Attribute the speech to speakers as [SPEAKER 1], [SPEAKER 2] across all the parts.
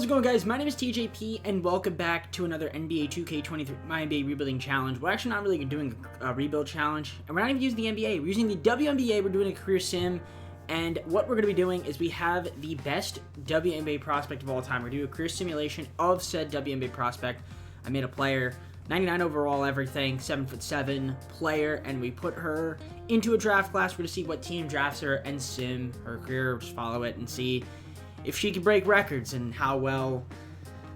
[SPEAKER 1] How's it going, guys? My name is TJP, and welcome back to another NBA 2K23 MyNBA rebuilding challenge. We're actually not really doing a rebuild challenge, and we're not even using the NBA. We're using the WNBA. We're doing a career sim, and what we're going to be doing is we have the best WNBA prospect of all time. We're going to do a career simulation of said WNBA prospect. I made a player, 99 overall, everything, 7'7" player, and we put her into a draft class. We're going to see what team drafts her and sim her career, just follow it and see if she can break records and how well,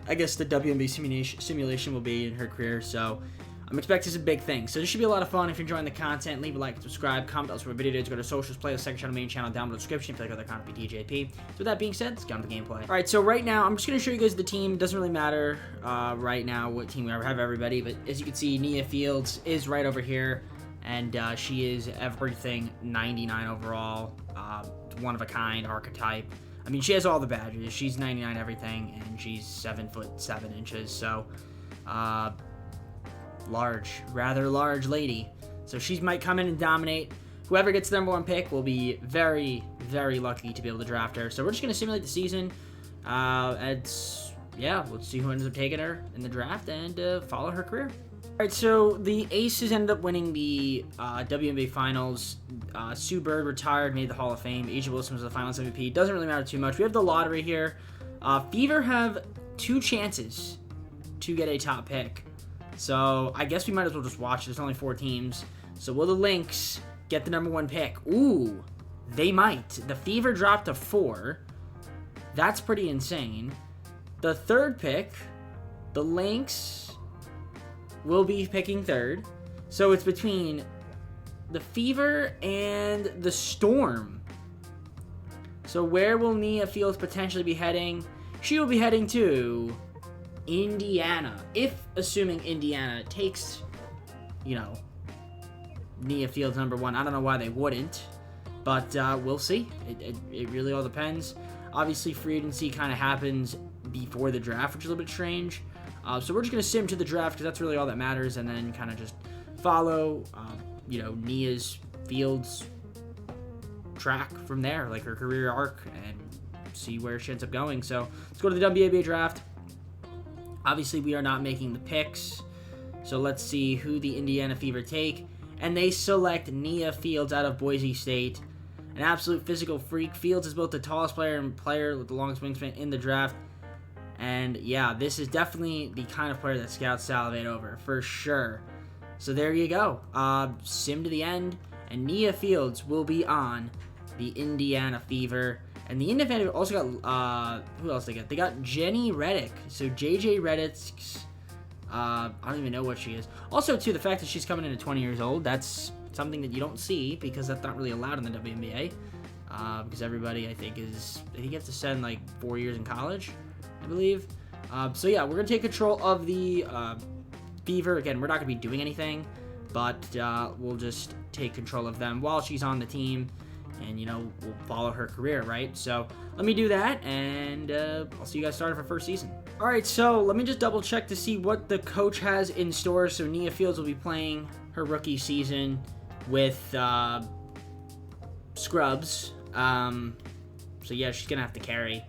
[SPEAKER 1] I guess, the WNBA simulation will be in her career. So I'm expecting some big things. So this should be a lot of fun. If you're enjoying the content, leave a like, subscribe, comment else for my video. Go to socials, playlist section on the main channel down below the description. If you like other content, be DJP. So with that being said, let's get on to the gameplay. All right, so right now I'm just going to show you guys the team. It doesn't really matter right now what team we have everybody, but as you can see, Nia Fields is right over here, and she is everything 99 overall, one of a kind, archetype. I mean, she has all the badges. She's 99 everything, and she's 7'7", so large, rather large lady. So she might come in and dominate. Whoever gets the #1 pick will be very, very lucky to be able to draft her. So we're just going to simulate the season. Yeah, let's see who ends up taking her in the draft and follow her career. All right, so the Aces ended up winning the WNBA Finals. Sue Bird retired, made the Hall of Fame. Asia Wilson was the Finals MVP. Doesn't really matter too much. We have the lottery here. Fever have 2 chances to get a top pick. So I guess we might as well just watch. There's only 4 teams. So will the Lynx get the #1 pick? Ooh, they might. The Fever dropped to 4. That's pretty insane. The 3rd pick, the Lynx will be picking 3rd. So it's between the Fever and the Storm. So where will Nia Fields potentially be heading? She will be heading to Indiana. If, assuming Indiana takes, you know, Nia Fields #1. I don't know why they wouldn't, but we'll see. It really all depends. Obviously, free agency kind of happens before the draft, which is a little bit strange. So we're just going to sim to the draft because that's really all that matters, and then kind of just follow, you know, Nia's Fields track from there, like her career arc, and see where she ends up going. So let's go to the WNBA draft. Obviously, we are not making the picks, so let's see who the Indiana Fever take. And they select Nia Fields out of Boise State. An absolute physical freak. Fields is both the tallest player and player with the longest wingspan in the draft. And yeah, this is definitely the kind of player that scouts salivate over, for sure. So there you go. Sim to the end, and Nia Fields will be on the Indiana Fever. And the Indiana Fever also got, who else they got? They got Jenny Reddick. So JJ Reddick's, I don't even know what she is. Also, too, the fact that she's coming in at 20 years old, that's something that you don't see because that's not really allowed in the WNBA. Because everybody, I think you have to spend like 4 years in college, I believe. So yeah, we're going to take control of the Fever. Again, we're not going to be doing anything, but we'll just take control of them while she's on the team, and, you know, we'll follow her career, right? So let me do that, and I'll see you guys started for first season. All right, so let me just double check to see what the coach has in store. So Nia Fields will be playing her rookie season with scrubs. So yeah, she's going to have to carry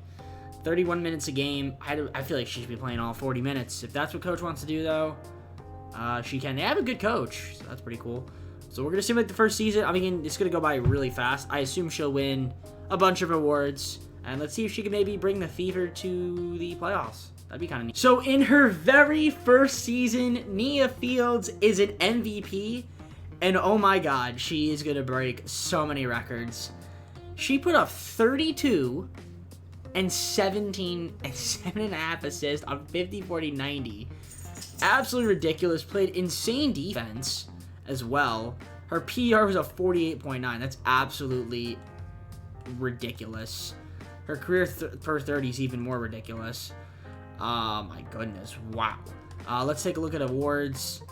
[SPEAKER 1] 31 minutes a game. I feel like she should be playing all 40 minutes. If that's what coach wants to do, though, she can. They have a good coach, so that's pretty cool. So we're going to simulate the first season. I mean, it's going to go by really fast. I assume she'll win a bunch of awards. And let's see if she can maybe bring the Fever to the playoffs. That'd be kind of neat. So in her very first season, Nia Fields is an MVP. And oh my God, she is going to break so many records. She put up 32 and 17 and 7.5 assists on 50, 40, 90. Absolutely ridiculous. Played insane defense as well. Her PR was a 48.9. That's absolutely ridiculous. Her career per 30 is even more ridiculous. My goodness. Wow. Let's take a look at awards.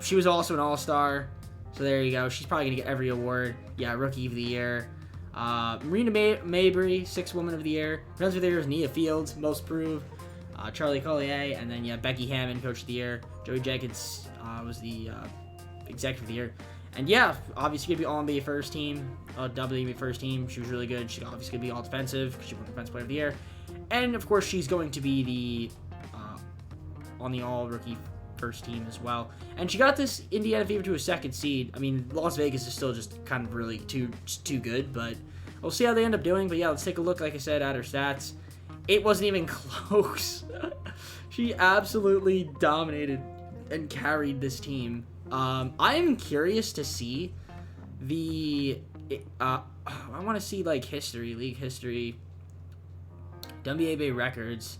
[SPEAKER 1] She was also an all-star. So there you go. She's probably going to get every award. Yeah, Rookie of the Year. Marina Mabry, 6th Woman of the Year. Friends of the Year is Nia Fields, Most Proved. Charlie Collier, and then, yeah, Becky Hammond, Coach of the Year. Joey Jenkins was the Executive of the Year. And, yeah, obviously going to be All-NBA first team, WNBA first team. She was really good. She's obviously going to be all-defensive because she won Defensive Player of the Year. And, of course, she's going to be the on the all-rookie first team as well. And she got this Indiana Fever to a second seed. I mean, Las Vegas is still just kind of really too good, but we'll see how they end up doing. But, yeah, let's take a look, like I said, at her stats. It wasn't even close. She absolutely dominated and carried this team. I am curious to see I want to see, like, league history, WNBA records,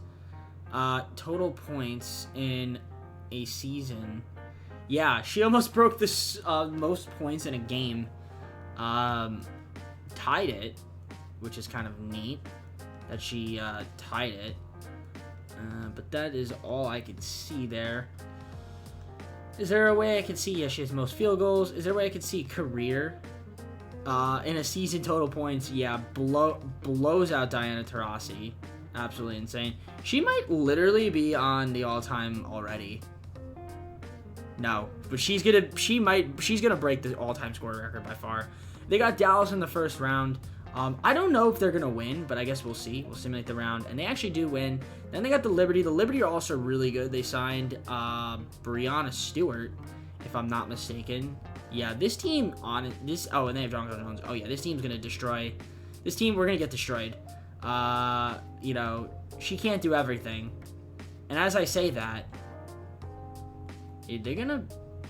[SPEAKER 1] total points in a season. Yeah, she almost broke this most points in a game. Tied it, which is kind of neat that she tied it. But that is all I could see there. Is there a way I could see? Yeah, she has most field goals. Is there a way I could see career? In a season total points, yeah, blows out Diana Taurasi. Absolutely insane. She might literally be on the all-time already. No, but she's gonna break the all-time scorer record by far. They got Dallas in the first round. I don't know if they're gonna win, but I guess we'll see. We'll simulate the round, and they actually do win. Then they got the Liberty. The Liberty are also really good. They signed Breanna Stewart, if I'm not mistaken. Yeah, this team and they have John Jones. Oh yeah, this team's gonna destroy. This team, we're gonna get destroyed. You know, she can't do everything, and as I say that, they're gonna.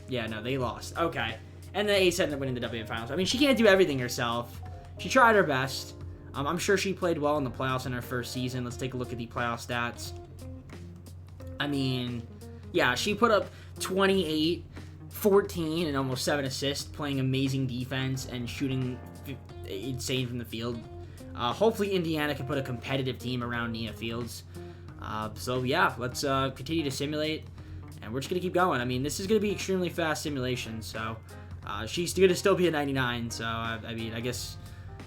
[SPEAKER 1] Yeah, no, they lost. Okay, and the Ace ended up winning the WNBA Finals. I mean, she can't do everything herself. She tried her best. I'm sure she played well in the playoffs in her first season. Let's take a look at the playoff stats. I mean, yeah, she put up 28, 14, and almost 7 assists, playing amazing defense and shooting insane from the field. Hopefully Indiana can put a competitive team around Nia Fields. So, yeah, let's continue to simulate, and we're just going to keep going. I mean, this is going to be extremely fast simulation, so she's going to still be a 99, so, I mean, I guess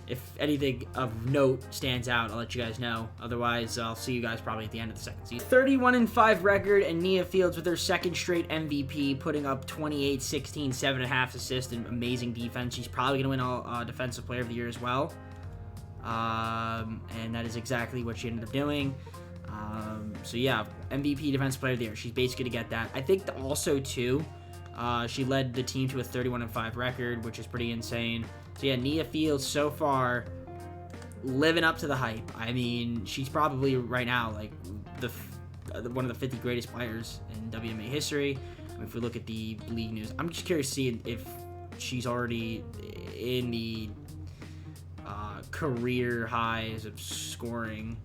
[SPEAKER 1] if anything of note stands out, I'll let you guys know. Otherwise, I'll see you guys probably at the end of the second season. 31-5 record, and Nia Fields with her second straight MVP, putting up 28, 16, 7.5 assists, and amazing defense. She's probably going to win all Defensive Player of the Year as well. And that is exactly what she ended up doing. So yeah, MVP, Defensive Player of the Year. She's basically going to get that. I think also, too, she led the team to a 31-5 record, which is pretty insane. So yeah, Nia Fields so far living up to the hype. I mean, she's probably right now like one of the 50 greatest players in WNBA history. I mean, if we look at the league news, I'm just curious to see if she's already in the career highs of scoring.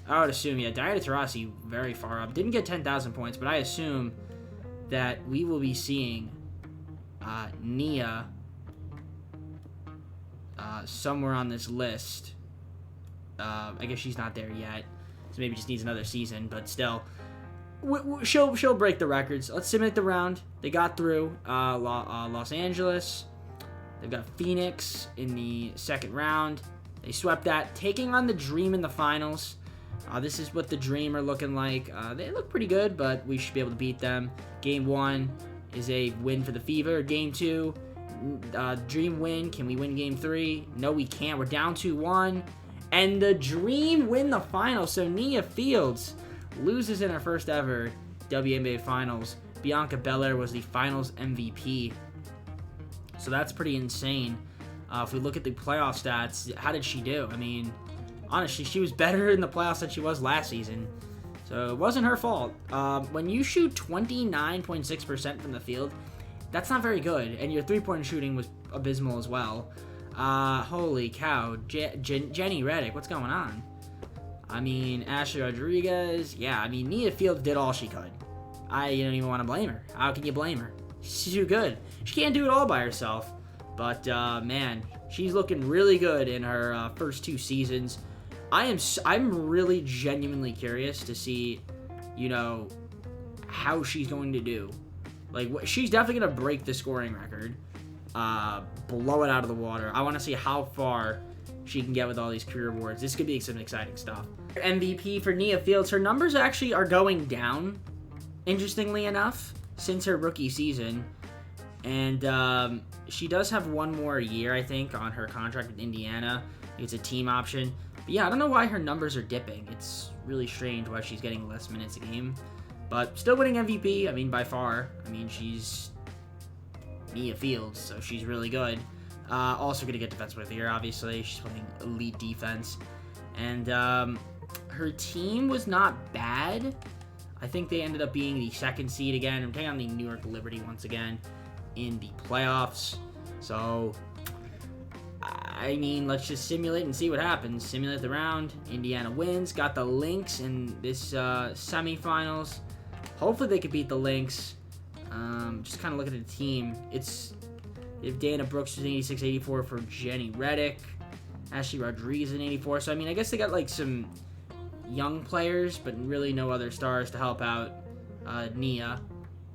[SPEAKER 1] I would assume, yeah, Diana Taurasi very far up. Didn't get 10,000 points, but I assume that we will be seeing Nia somewhere on this list. I guess she's not there yet, so maybe just needs another season, but still, she'll break the records. Let's simulate the round. They got through Los Angeles. They've got Phoenix in the second round. They swept that, taking on the Dream in the finals. This is what the Dream are looking like. They look pretty good, but we should be able to beat them. Game 1 is a win for the Fever. Game 2, Dream win. Can we win Game 3? No, we can't. We're down 2-1. And the Dream win the finals. So Nia Fields loses in her first ever WNBA Finals. Bianca Belair was the Finals MVP. So that's pretty insane. If we look at the playoff stats, how did she do? I mean, honestly, she was better in the playoffs than she was last season. So it wasn't her fault. When you shoot 29.6% from the field, that's not very good. And your three-point shooting was abysmal as well. Holy cow. Jenny Reddick, what's going on? I mean, Ashley Rodriguez. Yeah, I mean, Nia Fields did all she could. You don't even want to blame her. How can you blame her? She's too good. She can't do it all by herself. But, man, she's looking really good in her first 2 seasons. I'm really genuinely curious to see, you know, how she's going to do. Like, she's definitely going to break the scoring record, blow it out of the water. I want to see how far she can get with all these career awards. This could be some exciting stuff. MVP for Nia Fields. Her numbers actually are going down, interestingly enough, since her rookie season. And she does have one more year, I think, on her contract with Indiana. It's a team option. But yeah, I don't know why her numbers are dipping. It's really strange why she's getting less minutes a game. But still winning MVP, I mean, by far. I mean, she's Nia Fields, so she's really good. Also going to get Defensive Player of the Year, obviously. She's playing elite defense. And her team was not bad. I think they ended up being the 2nd seed again. I'm taking on the New York Liberty once again in the playoffs. So, I mean, let's just simulate and see what happens. Simulate the round. Indiana wins. Got the Lynx in this semifinals. Hopefully they could beat the Lynx. Just kind of look at the team. If Dana Brooks is 86-84 for Jenny Reddick. Ashley Rodriguez in 84. So, I mean, I guess they got, like, some young players, but really no other stars to help out Nia.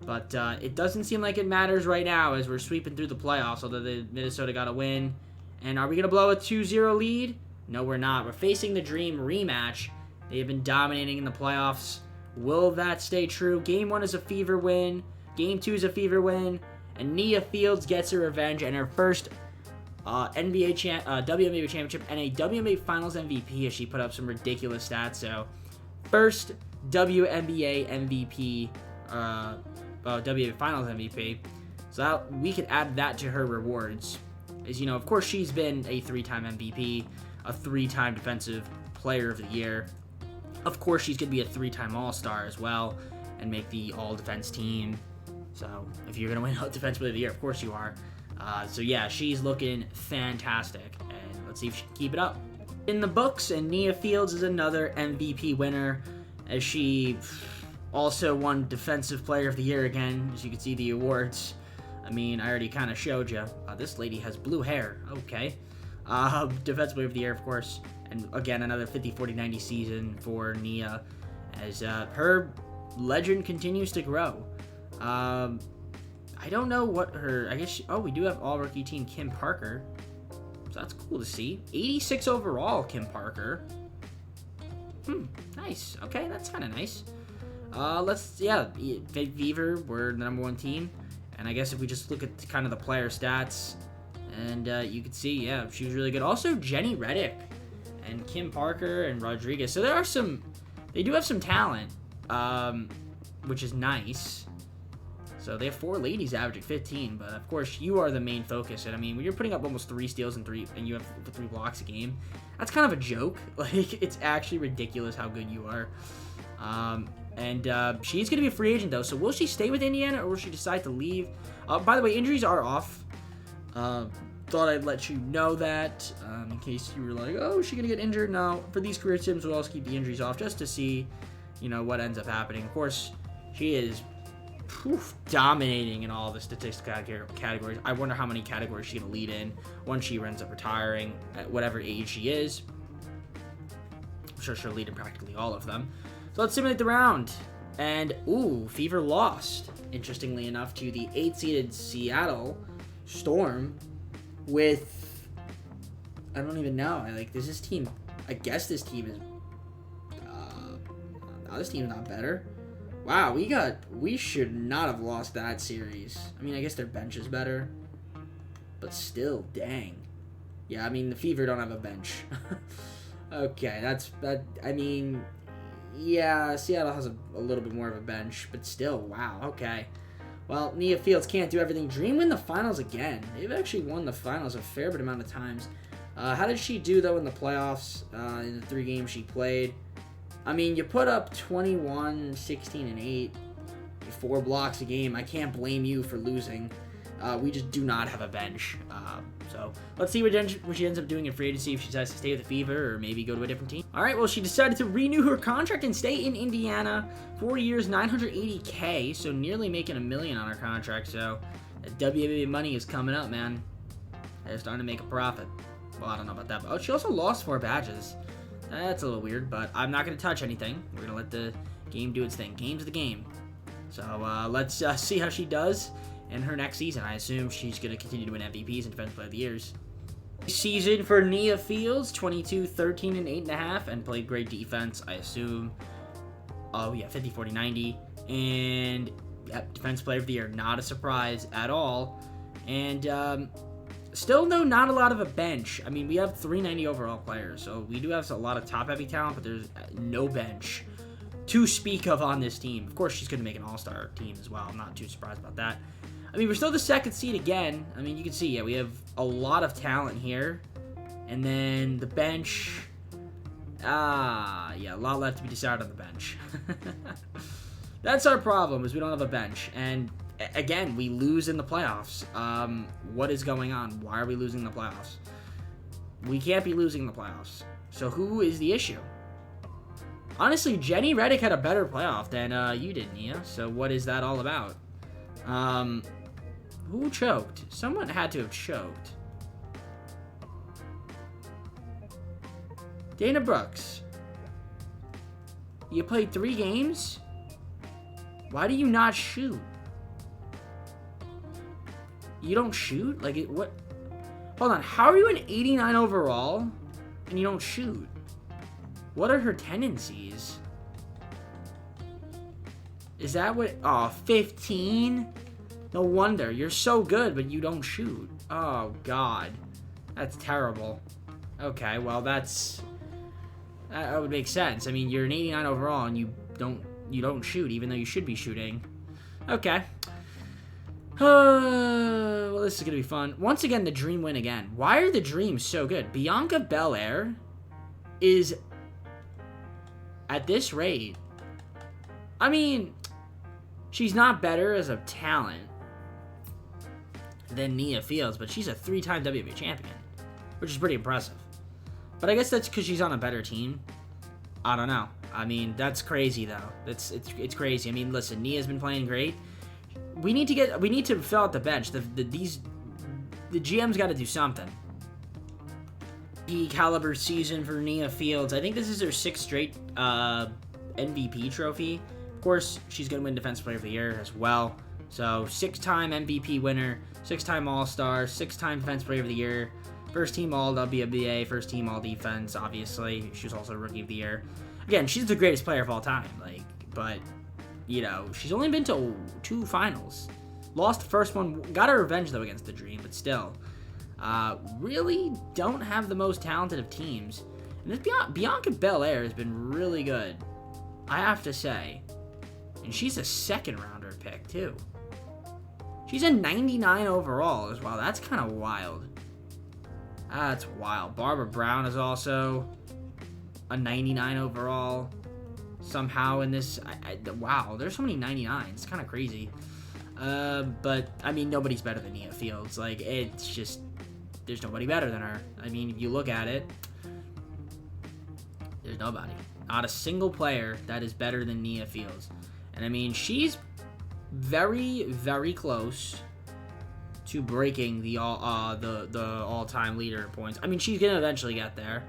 [SPEAKER 1] But it doesn't seem like it matters right now as we're sweeping through the playoffs, although the Minnesota got a win. And are we going to blow a 2-0 lead? No, we're not. We're facing the Dream rematch. They have been dominating in the playoffs. Will that stay true? Game 1 is a Fever win. Game 2 is a Fever win. And Nia Fields gets her revenge and her first WNBA championship and a WNBA Finals MVP as she put up some ridiculous stats. So, first WNBA MVP, WNBA Finals MVP. So we could add that to her rewards. As you know, of course, she's been a 3-time MVP, a 3-time Defensive Player of the Year. Of course, she's going to be a 3-time All-Star as well and make the All-Defense team. So, if you're going to win Defensive Player of the Year, of course you are. So yeah, she's looking fantastic, and let's see if she can keep it up. In the books, and Nia Fields is another MVP winner, as she also won Defensive Player of the Year again, as you can see the awards. I mean, I already kind of showed you. This lady has blue hair. Okay. Defensive Player of the Year, of course, and again, another 50-40-90 season for Nia, as her legend continues to grow. I don't know what her, I guess, we do have all-rookie team Kim Parker. So that's cool to see. 86 overall, Kim Parker. Nice. Okay, that's kind of nice. Fever, we're the number 1 team. And I guess if we just look at kind of the player stats, and you can see, yeah, she was really good. Also, Jenny Reddick and Kim Parker and Rodriguez. So they do have some talent, which is nice. So they have 4 ladies averaging 15, but of course you are the main focus. And I mean, when you're putting up almost 3 steals and you have 3 blocks a game, that's kind of a joke. Like, it's actually ridiculous how good you are. She's going to be a free agent though. So will she stay with Indiana or will she decide to leave? By the way, injuries are off. Thought I'd let you know that in case you were like, oh, is she going to get injured? No, for these career sims, we'll also keep the injuries off just to see, what ends up happening. Of course, she is dominating in all the statistical categories. I wonder how many categories she's going to lead in once she ends up retiring at whatever age she is. I'm sure she'll lead in practically all of them. So let's simulate the round. And, Fever lost, interestingly enough, to the 8th-seeded Seattle Storm with, I don't even know. This team, I guess this team is, this team's not better. Wow, we should not have lost that series. I mean, I guess their bench is better, but still, dang. Yeah, I mean, the Fever don't have a bench. Okay, I mean, yeah, Seattle has a little bit more of a bench, but still, wow, okay. Well, Nia Fields can't do everything. Dream win the finals again. They've actually won the finals a fair bit amount of times. How did she do, though, in the playoffs, in the 3 games she played? I mean, you put up 21, 16, and 8, 4 blocks a game. I can't blame you for losing. We just do not have a bench. So let's see what she ends up doing in free agency, if she decides to stay with the Fever or maybe go to a different team. All right, well, she decided to renew her contract and stay in Indiana. 4 years, $980K, so nearly making $1 million on her contract. So that WNBA money is coming up, man. They're starting to make a profit. Well, I don't know about that. But she also lost 4 badges. That's a little weird, but I'm not going to touch anything. We're going to let the game do its thing. Game's the game. So let's see how she does in her next season. I assume she's going to continue to win MVPs and Defensive Player of the Years. Season for Nia Fields, 22, 13, and 8.5, and played great defense, I assume. Oh, yeah, 50, 40, 90. And, yep, Defensive Player of the Year. Not a surprise at all. And, Still, though, not a lot of a bench. I mean, we have 390 overall players, so we do have a lot of top-heavy talent, but there's no bench to speak of on this team. Of course, she's going to make an all-star team as well. I'm not too surprised about that. I mean, we're still the second seed again. I mean, you can see, yeah, we have a lot of talent here. And then the bench, yeah, a lot left to be decided on the bench. That's our problem, is we don't have a bench. And again, we lose in the playoffs. What is going on? Why are we losing the playoffs? We can't be losing the playoffs. So who is the issue? Honestly, Jenny Reddick had a better playoff than you did, Nia. So what is that all about? Who choked? Someone had to have choked. Dana Brooks. You played 3 games? Why do you not shoot? You don't shoot? Like, what? Hold on. How are you an 89 overall and you don't shoot? What are her tendencies? Is that what? Oh, 15? No wonder. You're so good, but you don't shoot. Oh, God. That's terrible. Okay, well, that would make sense. I mean, you're an 89 overall and you don't shoot, even though you should be shooting. Okay. Well, this is going to be fun. Once again, the Dream win again. Why are the Dreams so good? Bianca Belair is, at this rate, I mean, she's not better as a talent than Nia Fields, but she's a 3-time WNBA champion, which is pretty impressive. But I guess that's because she's on a better team. I don't know. I mean, that's crazy though. It's crazy. I mean, listen, Nia's been playing great. We need to fill out the bench. The GM's got to do something. The caliber season for Nia Fields. I think this is her 6th straight MVP trophy. Of course, she's gonna win Defensive Player of the Year as well. So 6-time MVP winner, 6-time All-Star, 6-time Defensive Player of the Year. First team all WNBA, first team all defense, obviously. She was also Rookie of the Year. Again, she's the greatest player of all time. But, you know, she's only been to 2 finals. Lost the first one, got her revenge, though, against the Dream, but still. Really don't have the most talented of teams. And this Bianca Belair has been really good, I have to say. And she's a 2nd-rounder pick, too. She's a 99 overall as well. That's kind of wild. That's wild. Barbara Brown is also a 99 overall. Somehow in this... wow, there's so many 99s. It's kind of crazy. But, I mean, nobody's better than Nia Fields. Like, it's just... There's nobody better than her. I mean, if you look at it, there's nobody. Not a single player that is better than Nia Fields. And, I mean, she's very, very close to breaking the all-time leader in points. I mean, she's gonna eventually get there.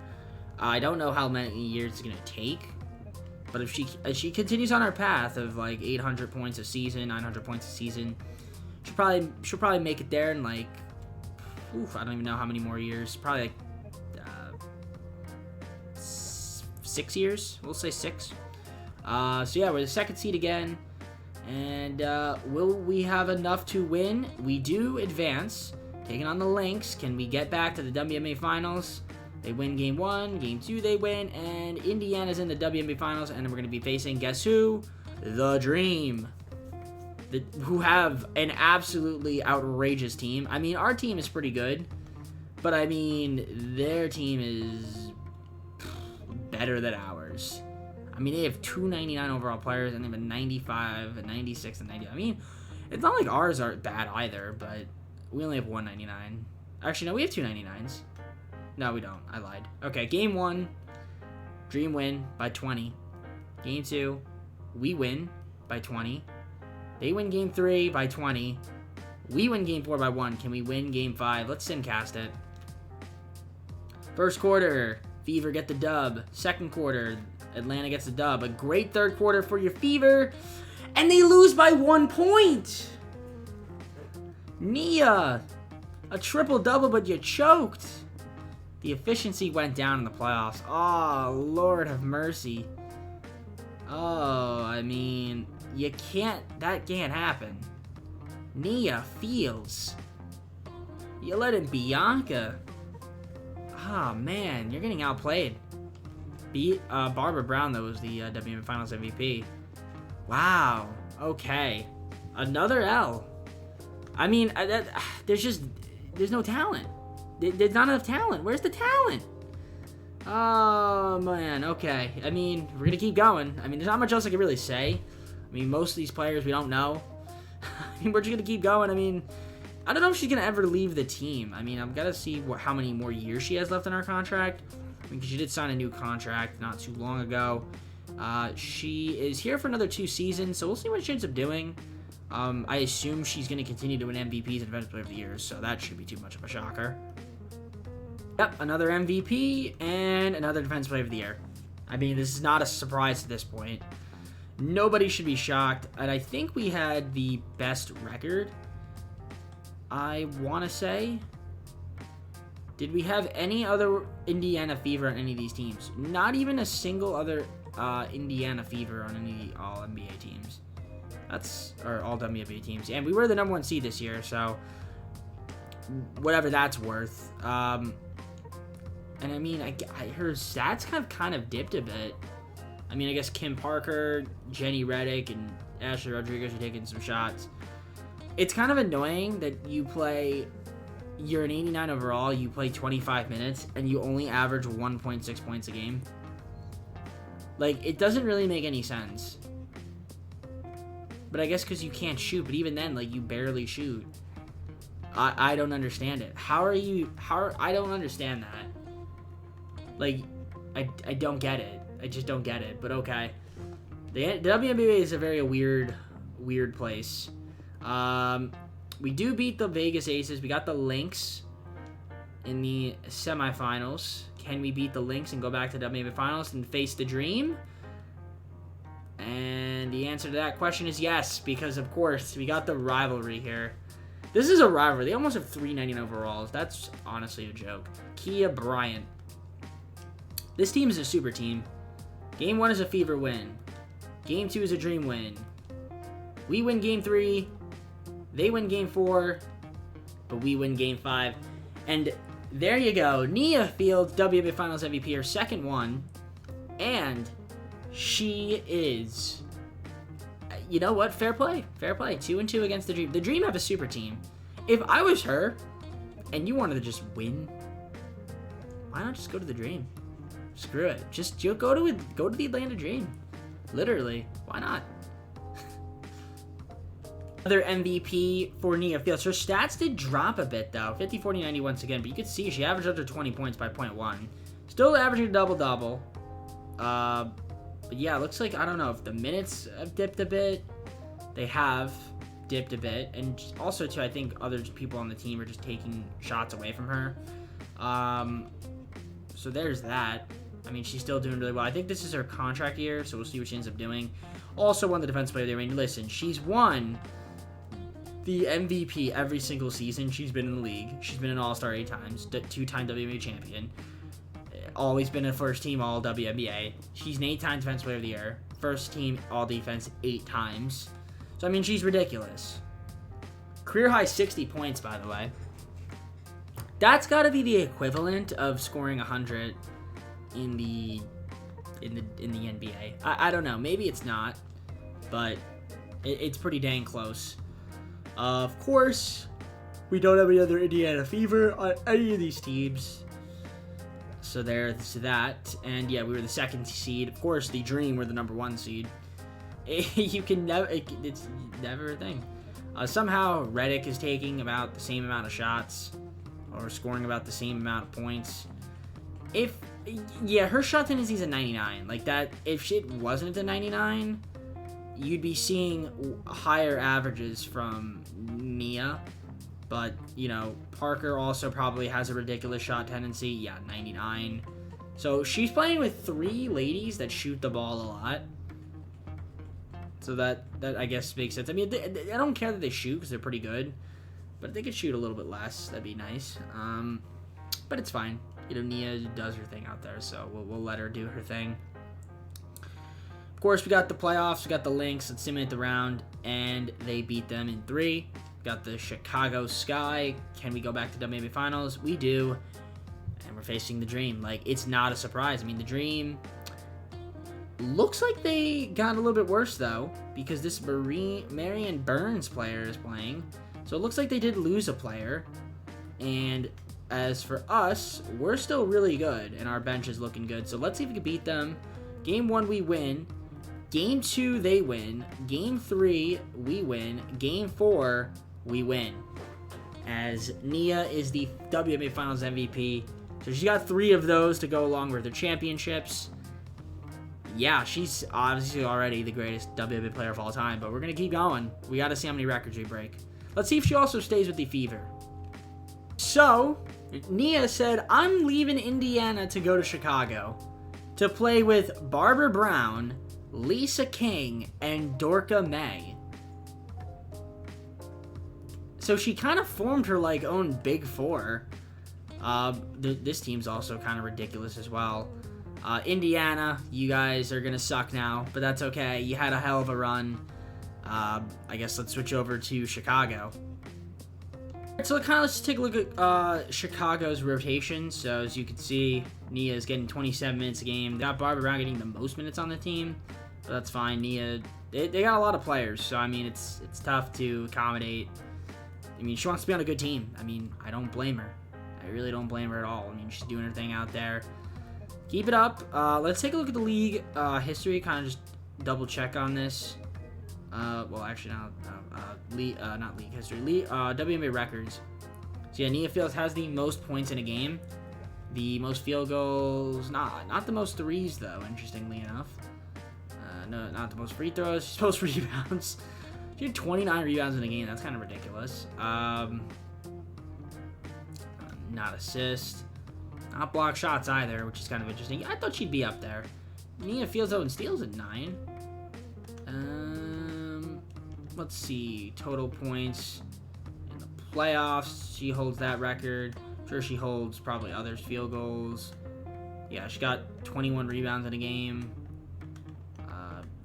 [SPEAKER 1] I don't know how many years it's gonna take, but if she continues on her path of like 800 points a season, 900 points a season, she'll probably make it there in like, I don't even know how many more years. Probably like 6 years. We'll say 6. So yeah, we're the 2nd seed again. And will we have enough to win? We do advance. Taking on the Lynx. Can we get back to the WNBA Finals? They win Game 1. Game 2 they win. And Indiana's in the WNBA Finals. And then we're going to be facing, guess who? The Dream. Who have an absolutely outrageous team. I mean, our team is pretty good. But, I mean, their team is better than ours. I mean, they have 299 overall players, and they have a 95, a 96, and 90. I mean, it's not like ours aren't bad either, but we only have 199. Actually, no, we have 299s. No, we don't. I lied. Okay, Game 1, Dream win by 20. Game 2, we win by 20. They win Game 3 by 20. We win Game 4 by 1. Can we win Game 5? Let's simcast it. First quarter, Fever get the dub. Second quarter, Atlanta gets the dub. A great third quarter for your Fever. And they lose by 1 point. Nia, a triple-double, but you choked. The efficiency went down in the playoffs. Oh, Lord have mercy. Oh, I mean, that can't happen. Nia Fields. You let in Bianca. Ah, man, you're getting outplayed. Barbara Brown, though, was the WNBA Finals MVP. Wow. Okay. Another L. I mean, there's no talent. There's not enough talent. Where's the talent? Oh, man. Okay. I mean, we're going to keep going. I mean, there's not much else I can really say. I mean, most of these players we don't know. I mean, we're just going to keep going. I mean, I don't know if she's going to ever leave the team. I mean, I've got to see how many more years she has left in her contract. I mean, because she did sign a new contract not too long ago. She is here for another 2 seasons, so we'll see what she ends up doing. I assume she's going to continue to win MVPs and Defensive Player of the Year, so that should be too much of a shocker. Yep, another MVP and another Defensive Player of the Year. I mean, this is not a surprise at this point. Nobody should be shocked, and I think we had the best record, I want to say. Did we have any other Indiana Fever on any of these teams? Not even a single other Indiana Fever on any All-NBA teams. Or All-WNBA teams. And we were the number 1 seed this year, so whatever that's worth. And I mean, her stats have kind of dipped a bit. I mean, I guess Kim Parker, Jenny Reddick, and Ashley Rodriguez are taking some shots. It's kind of annoying that you're an 89 overall, you play 25 minutes, and you only average 1.6 points a game. Like, it doesn't really make any sense. But I guess because you can't shoot, but even then, like, you barely shoot. I don't understand it. I don't understand that. Like, I don't get it. I just don't get it, but okay. The WNBA is a very weird place. We do beat the Vegas Aces. We got the Lynx in the semifinals. Can we beat the Lynx and go back to the WNBA Finals and face the Dream? And the answer to that question is yes, because of course we got the rivalry here. This is a rivalry. They almost have 399 overalls. That's honestly a joke. Kia Bryant. This team is a super team. Game 1 is a Fever win. Game 2 is a Dream win. We win Game 3. They win Game 4. But we win Game 5. And there you go. Nia Fields, WNBA Finals MVP, her second one. And she is... You know what? Fair play. Fair play. 2-2 against the Dream. The Dream have a super team. If I was her, and you wanted to just win, why not just go to the Dream? Screw it. Just go to the Atlanta Dream. Literally. Why not? Another MVP for Nia Fields. Her stats did drop a bit, though. 50, 40, 90 once again. But you could see she averaged up to 20 points by 0.1. Still averaging a double-double. But yeah, it looks like, I don't know, if the minutes have dipped a bit. They have dipped a bit. And also, too, I think other people on the team are just taking shots away from her. So there's that. I mean, she's still doing really well. I think this is her contract year, so we'll see what she ends up doing. Also won the Defensive Player of the Year. I mean, listen, she's won the MVP every single season she's been in the league. She's been an All-Star 8 times, 2-time WNBA champion. Always been a first-team All-WNBA. She's an 8-time Defensive Player of the Year. First-team All-Defense 8 times. So, I mean, she's ridiculous. Career-high 60 points, by the way. That's got to be the equivalent of scoring 100 in the NBA. I don't know. Maybe it's not, but it's pretty dang close. Of course, we don't have any other Indiana Fever on any of these teams. So there's that. And yeah, we were the 2nd seed. Of course, the Dream were the number 1 seed. You can never, it's never a thing. Somehow, Reddick is taking about the same amount of shots, or scoring about the same amount of points. Her shot tendency is a 99. Like that, if it wasn't a 99, you'd be seeing higher averages from Nia. But, you know, Parker also probably has a ridiculous shot tendency. Yeah, 99. So she's playing with 3 ladies that shoot the ball a lot. So that I guess makes sense. I mean, I don't care that they shoot because they're pretty good. But if they could shoot a little bit less, that'd be nice. But it's fine. You know, Nia does her thing out there, so we'll let her do her thing. Of course, we got the playoffs. We got the Lynx. Let's simulate the round. And they beat them in 3. Got the Chicago Sky. Can we go back to WNBA Finals? We do. And we're facing the Dream. Like, it's not a surprise. I mean, the Dream looks like they got a little bit worse, though, because this Marion Burns player is playing. So it looks like they did lose a player. And as for us, we're still really good, and our bench is looking good. So let's see if we can beat them. Game 1, we win. Game 2, they win. Game 3, we win. Game 4, we win. As Nia is the WNBA Finals MVP. So she got 3 of those to go along with her championships. Yeah, she's obviously already the greatest WNBA player of all time, but we're going to keep going. We got to see how many records we break. Let's see if she also stays with the Fever. So, Nia said, I'm leaving Indiana to go to Chicago to play with Barbara Brown, Lisa King, and Dorka May. So she kind of formed her like own big four. This team's also kind of ridiculous as well. Indiana, you guys are going to suck now, but that's okay. You had a hell of a run. I guess let's switch over to Chicago. So let's take a look at Chicago's rotation. So as you can see, Nia is getting 27 minutes a game. They got Barbara Brown getting the most minutes on the team, but that's fine. Nia, they got a lot of players, so I mean it's tough to accommodate. I mean, she wants to be on a good team. I mean, I don't blame her. I really don't blame her at all. I mean, she's doing her thing out there. Keep it up. Let's take a look at the league history. Kind of just double check on this. Well, actually, not league history. WNBA records. So yeah, Nia Fields has the most points in a game. The most field goals, not the most threes though. Interestingly enough, no, not the most free throws. She's most rebounds. She had 29 rebounds in a game. That's kind of ridiculous. Not assist. Not block shots either, which is kind of interesting. I thought she'd be up there. Nia Fields though and steals at 9. Let's see. Total points in the playoffs. She holds that record. I'm sure she holds probably others' field goals. Yeah, she got 21 rebounds in a game.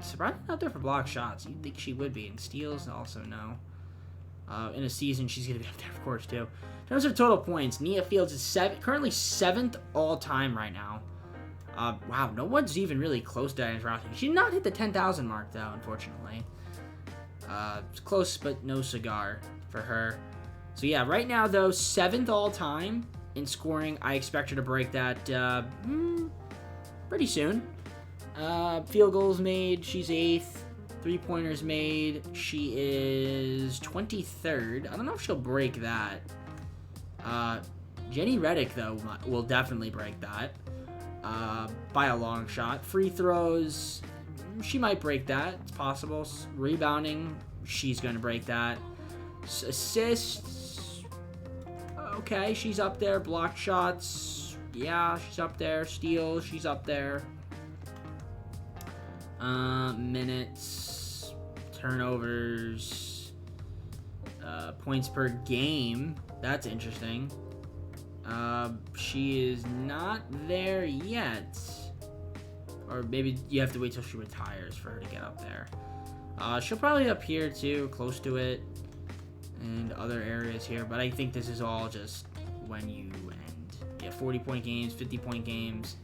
[SPEAKER 1] Surprisingly not there for block shots. You'd think she would be. And steals, also no. In a season, she's going to be up there, of course, too. In terms of total points, Nia Fields is currently 7th all-time right now. Wow, no one's even really close to that in roster. She did not hit the 10,000 mark, though, unfortunately. It's close, but no cigar for her. So, yeah, right now, though, 7th all-time in scoring. I expect her to break that pretty soon. Field goals made, she's 8th. 3-pointers made, she is 23rd. I don't know if she'll break that. Jenny Reddick, though, will definitely break that by a long shot. Free throws, she might break that. It's possible. Rebounding, she's going to break that. Assists, okay, she's up there. Block shots, yeah, she's up there. Steals, she's up there. Minutes, turnovers, points per game. That's interesting. She is not there yet. Or maybe you have to wait till she retires for her to get up there. She'll probably be up here too, close to it, and other areas here. But I think this is all just when you end. Yeah, 40-point games, 50-point games,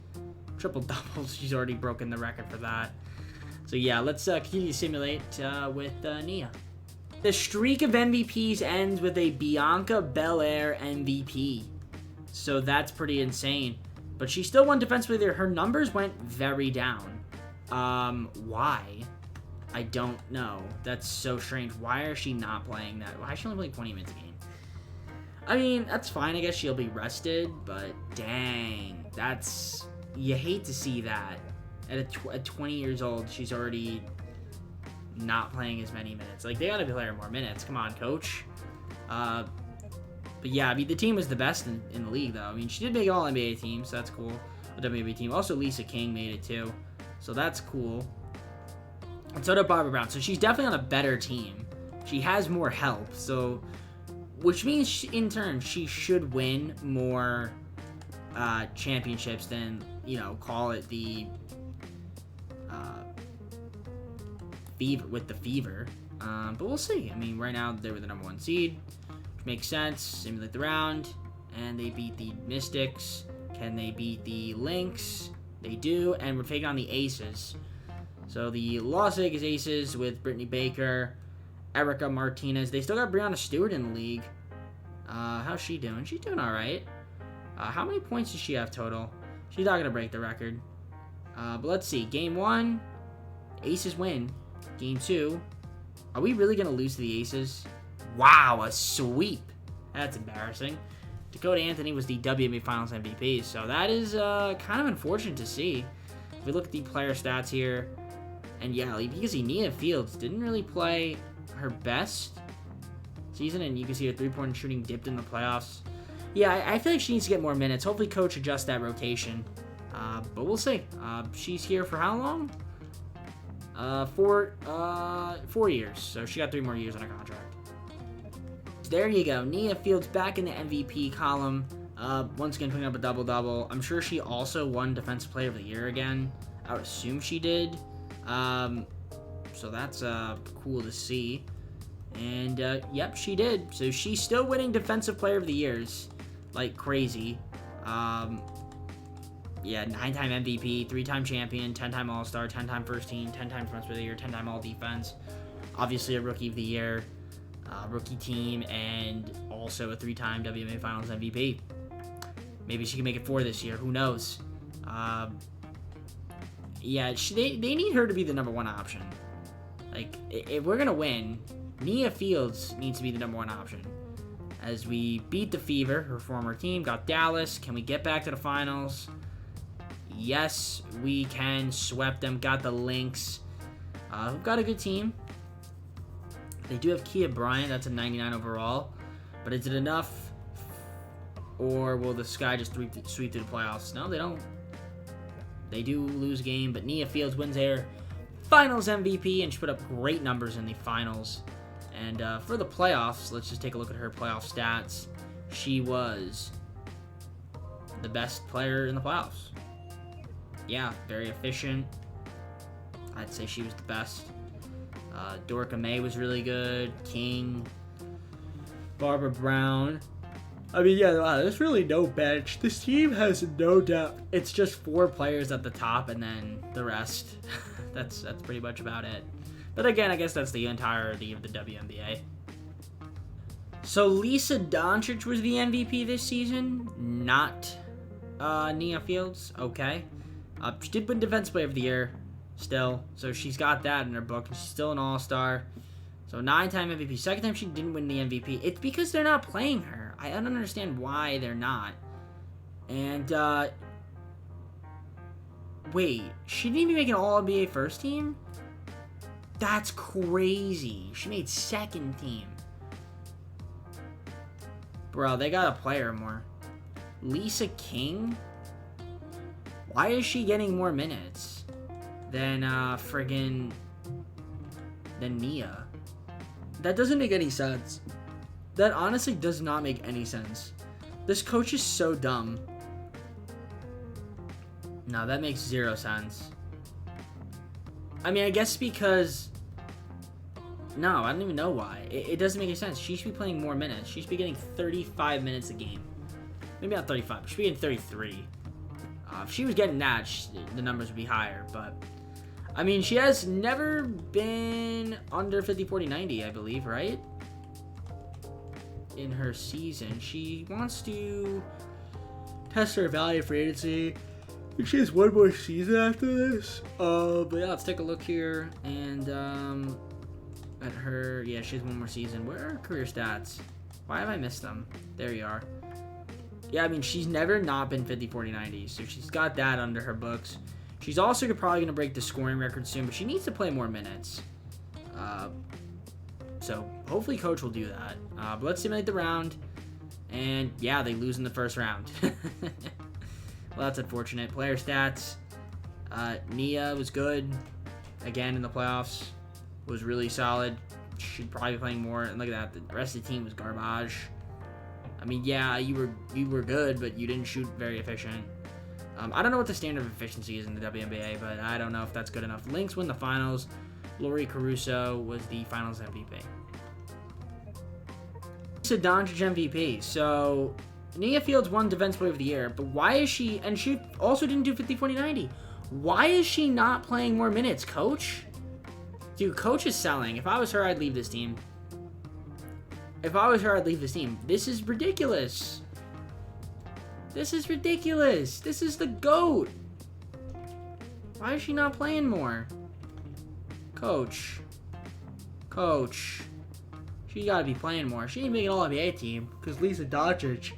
[SPEAKER 1] triple doubles. She's already broken the record for that. So yeah, let's continue to simulate with Nia. The streak of MVPs ends with a Bianca Belair MVP. So that's pretty insane. But she still won defensively there. Her numbers went very down. Why? I don't know. That's so strange. Why is she not playing that? Why is she only playing 20 minutes a game? I mean, that's fine. I guess she'll be rested. But dang, that's... You hate to see that. At 20 years old, she's already not playing as many minutes. Like, they gotta play her more minutes. Come on, coach. But yeah, I mean, the team was the best in the league, though. I mean, she did make All-NBA team, so that's cool. A WNBA team. Also, Lisa King made it, too. So that's cool. And so did Barbara Brown. So she's definitely on a better team. She has more help, so... Which means, in turn, she should win more championships than, you know, call it the... Fever. But we'll see. I mean, right now they were the number 1 seed, which makes sense. Simulate the round, and they beat the Mystics. Can they beat the Lynx? They do, and we're taking on the Aces. So the Las Vegas Aces with Brittany Baker, Erica Martinez. They still got Brianna Stewart in the league. How's she doing? She's doing all right. How many points does she have total? She's not going to break the record. But let's see. Game 1, Aces win. Game 2, are we really going to lose to the Aces? Wow, a sweep. That's embarrassing. Dakota Anthony was the WNBA Finals MVP, so that is kind of unfortunate to see. If we look at the player stats here, and yeah, because Nia Fields didn't really play her best season, and you can see her three-point shooting dipped in the playoffs. Yeah, I feel like she needs to get more minutes. Hopefully coach adjusts that rotation. But we'll see. She's here for how long? 4 years. So she got 3 more years on her contract. So there you go. Nia Fields back in the MVP column. Once again, putting up a double-double. I'm sure she also won Defensive Player of the Year again. I would assume she did. So that's cool to see. And, yep, she did. So she's still winning Defensive Player of the Years like crazy. Yeah, 9-time MVP, 3-time champion, 10-time All-Star, 10-time first team, 10-time Defensive Player of the Year, 10-time All-Defense. Obviously a Rookie of the Year, Rookie Team, and also a 3-time WNBA Finals MVP. Maybe she can make it 4 this year. Who knows? Yeah, they need her to be the number 1 option. Like, if we're going to win, Nia Fields needs to be the number 1 option. As we beat the Fever, her former team, got Dallas. Can we get back to the finals? Yes, we can. Swept them. Got the Lynx. Who've got a good team. They do have Kia Bryant. That's a 99 overall. But is it enough? Or will the Sky just sweep through the playoffs? No, they don't. They do lose a game. But Nia Fields wins their finals MVP. And she put up great numbers in the finals. And for the playoffs, let's just take a look at her playoff stats. She was the best player in the playoffs. Yeah, very efficient. I'd say she was the best. Dorka May was really good. King. Barbara Brown. I mean, yeah, wow, there's really no bench. This team has no depth. It's just 4 players at the top and then the rest. That's pretty much about it. But again, I guess that's the entirety of the WNBA. So Lisa Doncic was the MVP this season, not Nia Fields. Okay. She did win Defensive Player of the Year still, so she's got that in her book. She's still an All-Star. So 9-time MVP. Second time she didn't win the MVP. It's because they're not playing her. I don't understand why they're not. And, wait, she didn't even make an All-NBA first team? That's crazy. She made second team. Bro, they gotta play her more. Lisa King? Why is she getting more minutes than, than Nia? That doesn't make any sense. That honestly does not make any sense. This coach is so dumb. No, that makes 0 sense. I mean, I guess because... No, I don't even know why. It doesn't make any sense. She should be playing more minutes. She should be getting 35 minutes a game. Maybe not 35. She should be getting 33. If she was getting that, the numbers would be higher. But, I mean, she has never been under 50, 40, 90, I believe, right? In her season. She wants to test her value for agency. I think she has 1 more season after this. But yeah, let's take a look here. And, at her, yeah, she has 1 more season. Where are her career stats? Why have I missed them? There you are. Yeah, I mean, she's never not been 50, 40, 90, so she's got that under her books. She's also probably going to break the scoring record soon, but she needs to play more minutes. So hopefully coach will do that. But let's simulate the round. And yeah, they lose in the first round. Well, that's unfortunate. Player stats. Nia was good. Again, in the playoffs. Was really solid. Should probably be playing more. And look at that. The rest of the team was garbage. I mean, yeah, you were good, but you didn't shoot very efficient. I don't know what the standard of efficiency is in the WNBA, but I don't know if that's good enough. Lynx win the finals. Lori Caruso was the Finals MVP. Lisa Doncic MVP. So Nia Fields won Defensive Player of the Year, but why is she? And she also didn't do 50-40-90. Why is she not playing more minutes, Coach? Dude, Coach is selling. If I was her, I'd leave this team. This is ridiculous. This is ridiculous. This is the GOAT. Why is she not playing more? Coach. She gotta be playing more. She ain't making an All-NBA team because Lisa Doncic,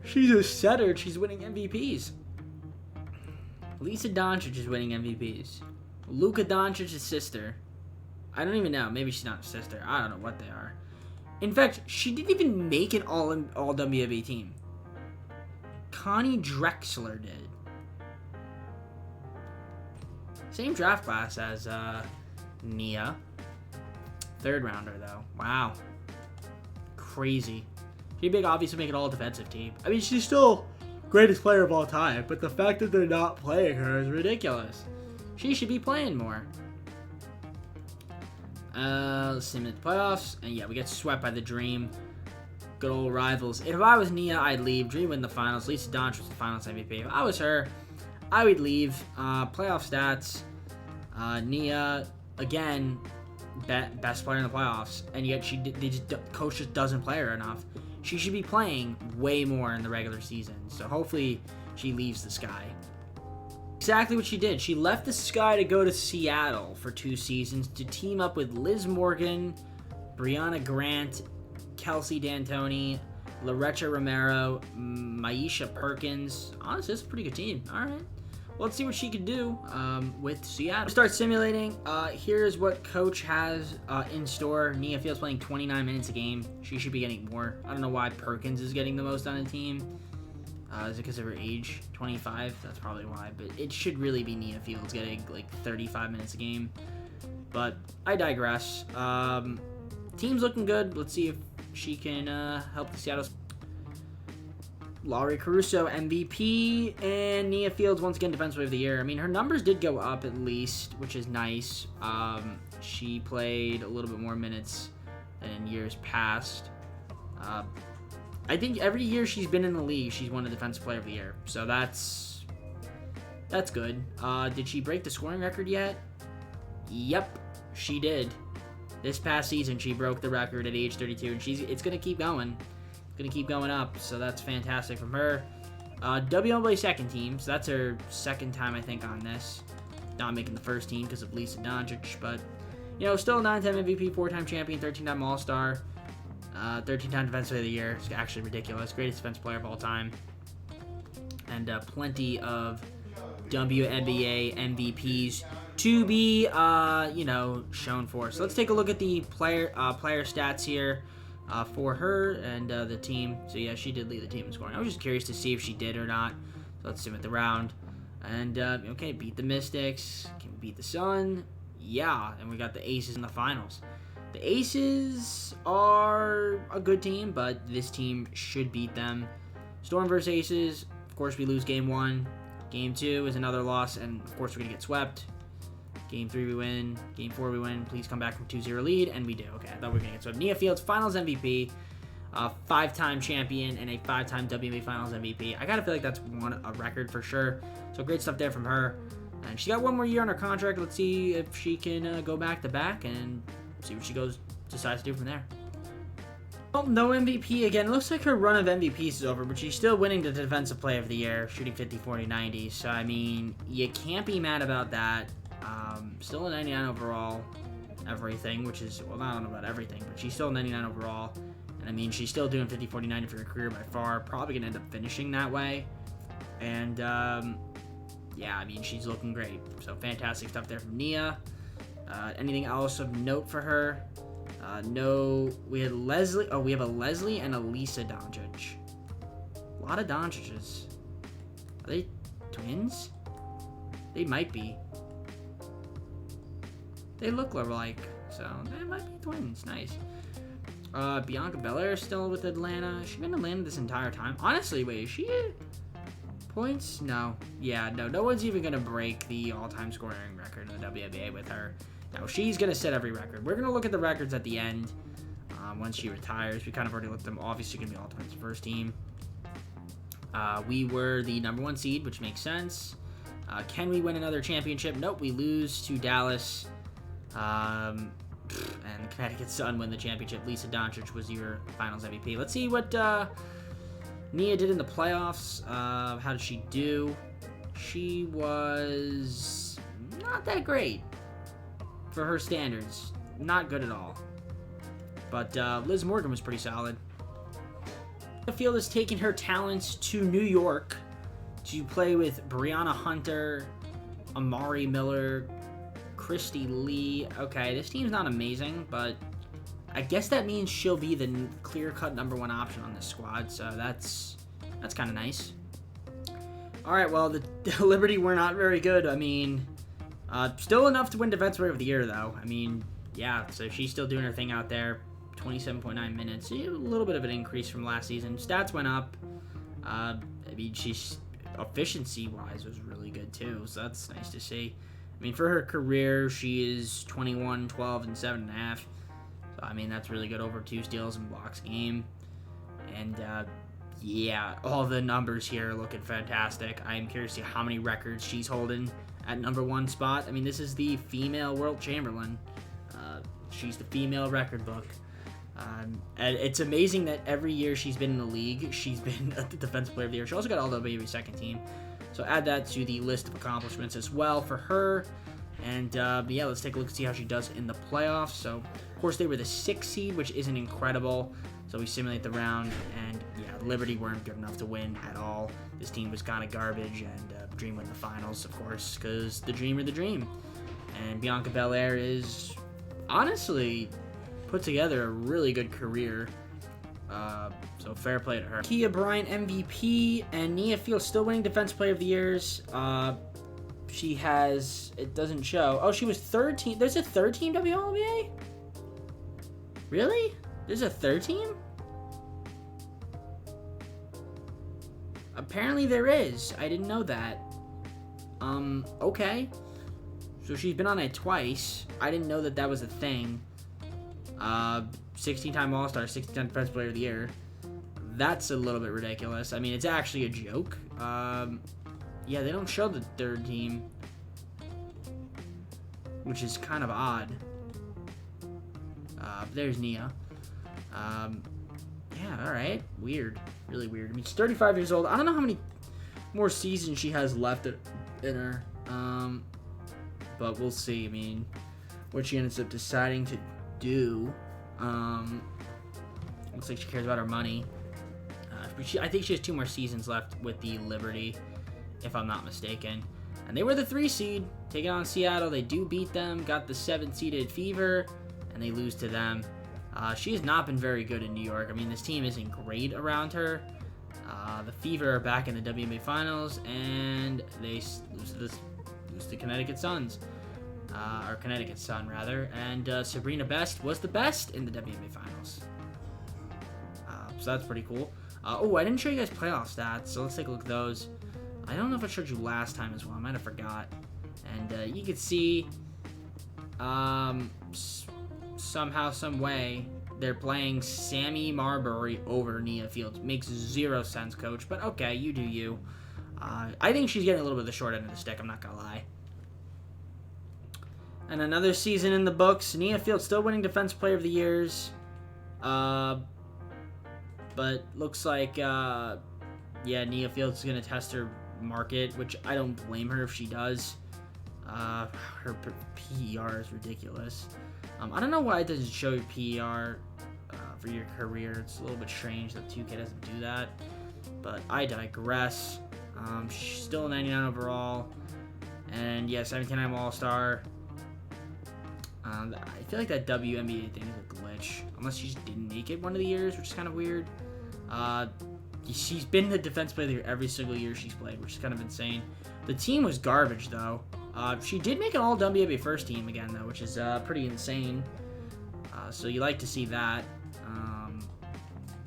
[SPEAKER 1] she's a setter. She's winning MVPs. Lisa Doncic is winning MVPs. Luka Doncic's sister. I don't even know. Maybe she's not a sister. I don't know what they are. In fact, she didn't even make an all WNBA team. Connie Drexler did. Same draft class as Nia. Third rounder, though. Wow. Crazy. She'd obviously make an all-defensive team. I mean, she's still greatest player of all time, but the fact that they're not playing her is ridiculous. She should be playing more. Let's see the playoffs. And yeah, we get swept by the Dream. Good old rivals. If I was Nia, I'd leave. Dream win the finals. Lisa Doncic was the finals MVP. If I was her, I would leave. Playoff stats. Nia, again, best player in the playoffs, and yet coach just doesn't play her enough. She should be playing way more in the regular season, so hopefully she leaves the Sky. Exactly what she did. She left the Sky to go to Seattle for 2 seasons to team up with Liz Morgan, Brianna Grant, Kelsey D'Antoni, Loretta Romero, Maisha Perkins. Honestly, it's a pretty good team. All right. Well, let's see what she can do with Seattle. Start simulating. Here's what Coach has in store. Nia Fields playing 29 minutes a game. She should be getting more. I don't know why Perkins is getting the most on the team. Is it because of her age? 25? That's probably why. But it should really be Nia Fields getting like 35 minutes a game. But I digress. Team's looking good. Let's see if she can help the Seattle. Lori Caruso, MVP, and Nia Fields, once again, Defensive Player of the Year. I mean, her numbers did go up at least, which is nice. She played a little bit more minutes than in years past. I think every year she's been in the league, she's won a Defensive Player of the Year. So that's good. Did she break the scoring record yet? Yep, she did. This past season, she broke the record at age 32, and it's going to keep going. Going to keep going up, so that's fantastic from her. WNBA second team, so that's her second time, I think, on this. Not making the first team because of Lisa Doncic, but, you know, still a 9-time MVP, 4-time champion, 13-time All-Star, 13-time Defensive Player of the Year. It's actually ridiculous. Greatest defensive player of all time. And plenty of WNBA MVPs to be, shown for. So let's take a look at the player stats here. For her and the team. So yeah, she did lead the team in scoring. I was just curious to see if she did or not. So let's submit the round. And okay, beat the Mystics. Can we beat the Sun? Yeah, and we got the Aces in the finals. The Aces are a good team, but this team should beat them. Storm versus Aces. Of course, we lose game 1. Game 2 is another loss, and of course we're gonna get swept. Game 3 we win. Game 4 we win. Please come back from 2-0 lead. And we do. Okay, I thought we were going to get swept. Nia Fields, Finals MVP. 5-time champion and a 5-time WNBA Finals MVP. I got to feel like that's a record for sure. So great stuff there from her. And she got 1 more year on her contract. Let's see if she can go back-to-back and see what she decides to do from there. Well, no MVP again. It looks like her run of MVPs is over, but she's still winning the Defensive Player of the Year, shooting 50-40-90. So, I mean, you can't be mad about that. Still a 99 overall, everything, which is, well, I don't know about everything, but she's still a 99 overall. And I mean, she's still doing 50-40-90 for her career by far. Probably going to end up finishing that way. And, yeah, I mean, she's looking great. So fantastic stuff there from Nia. Anything else of note for her? No, we had Leslie. Oh, we have a Leslie and a Lisa Doncic. A lot of Doncic's. Are they twins? They might be. They look alike, so they might be twins. Nice. Bianca Belair is still with Atlanta. She's been in Atlanta this entire time. Honestly, wait, is she points? No. Yeah, no. No one's even going to break the all-time scoring record in the WNBA with her. No, she's going to set every record. We're going to look at the records at the end once she retires. We kind of already looked at them. Obviously, going to be all-time first team. We were the #1 seed, which makes sense. Can we win another championship? Nope, we lose to Dallas. And the Connecticut Sun win the championship. Lisa Doncic was your finals MVP. Let's see what Nia did in the playoffs. How did she do? She was not that great for her standards. Not good at all. But Liz Morgan was pretty solid. The field is taking her talents to New York to play with Brianna Hunter, Amari Miller, Christy Lee. Okay, this team's not amazing, but I guess that means she'll be the clear-cut #1 option on this squad, so that's kind of nice. All right, well, the Liberty were not very good. I mean, still enough to win Defensive Player of the Year, though. I mean, yeah, so she's still doing her thing out there. 27.9 minutes, a little bit of an increase from last season. Stats went up. I mean, she's efficiency-wise was really good, too, so that's nice to see. I mean, for her career, she is 21, 12, and 7.5. So, I mean, that's really good. Over 2 steals and blocks a game. And, yeah, all the numbers here are looking fantastic. I am curious to see how many records she's holding at #1 spot. I mean, this is the female World Chamberlain. She's the female record book. And it's amazing that every year she's been in the league, she's been the Defensive Player of the Year. She also got all the baby second team. So add that to the list of accomplishments as well for her. And, yeah, let's take a look and see how she does in the playoffs. So, of course, they were the 6th seed, which isn't incredible. So we simulate the round, and, yeah, Liberty weren't good enough to win at all. This team was kind of garbage, and Dream win the finals, of course, because the Dream are the Dream. And Bianca Belair is, honestly, put together a really good career. So fair play to her. Kia Bryant MVP, and Nia Fields still winning Defensive Player of the Years. She has, it doesn't show. Oh, she was 3rd team. There's a 3rd team WNBA? Really? There's a 3rd team? Apparently there is. I didn't know that. Okay. So she's been on it twice. I didn't know that that was a thing. 16-time All-Star, 16-time Defensive Player of the Year. That's a little bit ridiculous. I mean, it's actually a joke. Yeah, they don't show the 3rd team, which is kind of odd. There's Nia. Yeah, alright. Weird. Really weird. I mean, she's 35 years old. I don't know how many more seasons she has left in her. But we'll see. I mean, what she ends up deciding to do. Looks like she cares about her money. I think she has 2 more seasons left with the Liberty, if I'm not mistaken. And they were the 3 seed, taking on Seattle. They do beat them, got the 7-seeded Fever, and they lose to them. She has not been very good in New York. I mean, this team isn't great around her. The Fever are back in the WNBA Finals, and they lose to Connecticut Suns. Or Connecticut Sun, rather. And Sabrina Best was the best in the WNBA Finals. So that's pretty cool. Oh, I didn't show you guys playoff stats, so let's take a look at those. I don't know if I showed you last time as well. I might have forgot. And you can see somehow, some way, they're playing Sammy Marbury over Nia Fields. Makes 0 sense, coach, but okay, you do you. I think she's getting a little bit of the short end of the stick, I'm not going to lie. And another season in the books. Nia Fields still winning Defensive Player of the Years. But looks like, yeah, Nia Fields is going to test her market, which I don't blame her if she does. Her PER is ridiculous. I don't know why it doesn't show your PER for your career. It's a little bit strange that 2K doesn't do that. But I digress. She's still a 99 overall. And, yeah, 17-time All-Star. I feel like that WNBA thing is a glitch. Unless she just didn't make it one of the years, which is kind of weird. She's been the Defensive Player of the Year every single year she's played, which is kind of insane. The team was garbage, though. She did make an all-WNBA first team again, though, which is pretty insane. So you like to see that.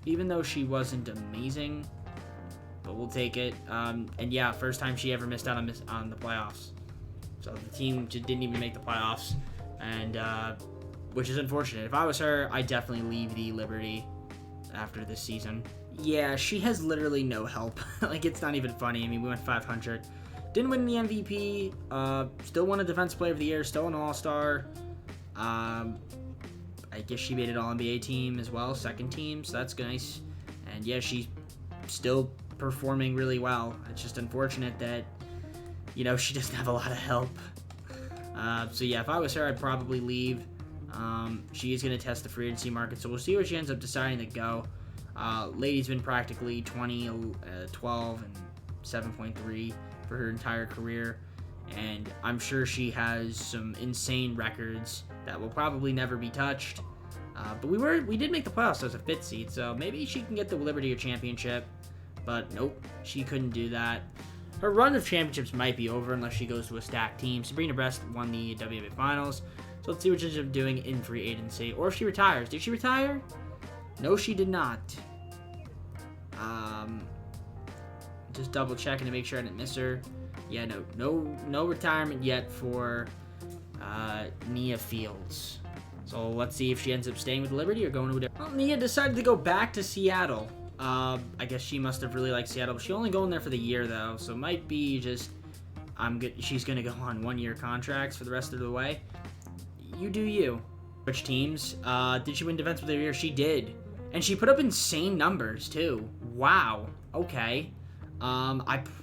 [SPEAKER 1] Even though she wasn't amazing, but we'll take it. And yeah, first time she ever missed out on the playoffs. So the team just didn't even make the playoffs, and which is unfortunate. If I was her, I'd definitely leave the Liberty after this season. Yeah, she has literally no help. Like, it's not even funny. I mean, we went 500. Didn't win the MVP. Still won a Defensive Player of the Year. Still an All-Star. I guess she made an All-NBA team as well, second team, so that's nice. And yeah, she's still performing really well. It's just unfortunate that, you know, she doesn't have a lot of help. So yeah, if I was her, I'd probably leave. She is going to test the free agency market, so we'll see where she ends up deciding to go. Lady's been practically 20, 12, and 7.3 for her entire career. And I'm sure she has some insane records that will probably never be touched. But we did make the playoffs as a 5th seed, so maybe she can get the Liberty or championship. But nope, she couldn't do that. Her run of championships might be over unless she goes to a stacked team. Sabrina Brest won the WNBA Finals, so let's see what she ends up doing in free agency, or if she retires. Did she retire? No, she did not. Just double checking to make sure I didn't miss her. Yeah, no retirement yet for Nia Fields. So let's see if she ends up staying with Liberty or going to a different. Well, Nia decided to go back to Seattle. I guess she must have really liked Seattle. But she only going there for the year though, so it might be just she's gonna go on 1-year contracts for the rest of the way. You do you. Which teams? Did she win Defensive Player of the Year? She did, and she put up insane numbers too. Wow. Okay.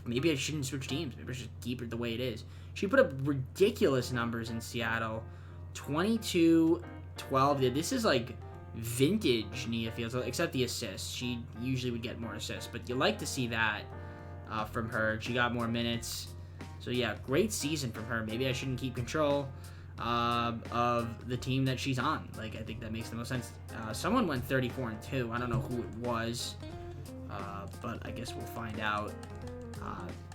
[SPEAKER 1] Maybe I shouldn't switch teams. Maybe I should keep it the way it is. She put up ridiculous numbers in Seattle. 22, 12. Yeah, this is like vintage Nia Fields, except the assists. She usually would get more assists, but you like to see that from her. She got more minutes. So yeah, great season from her. Maybe I shouldn't keep control of the team that she's on. Like, I think that makes the most sense. Someone went 34-2. I don't know who it was. But I guess we'll find out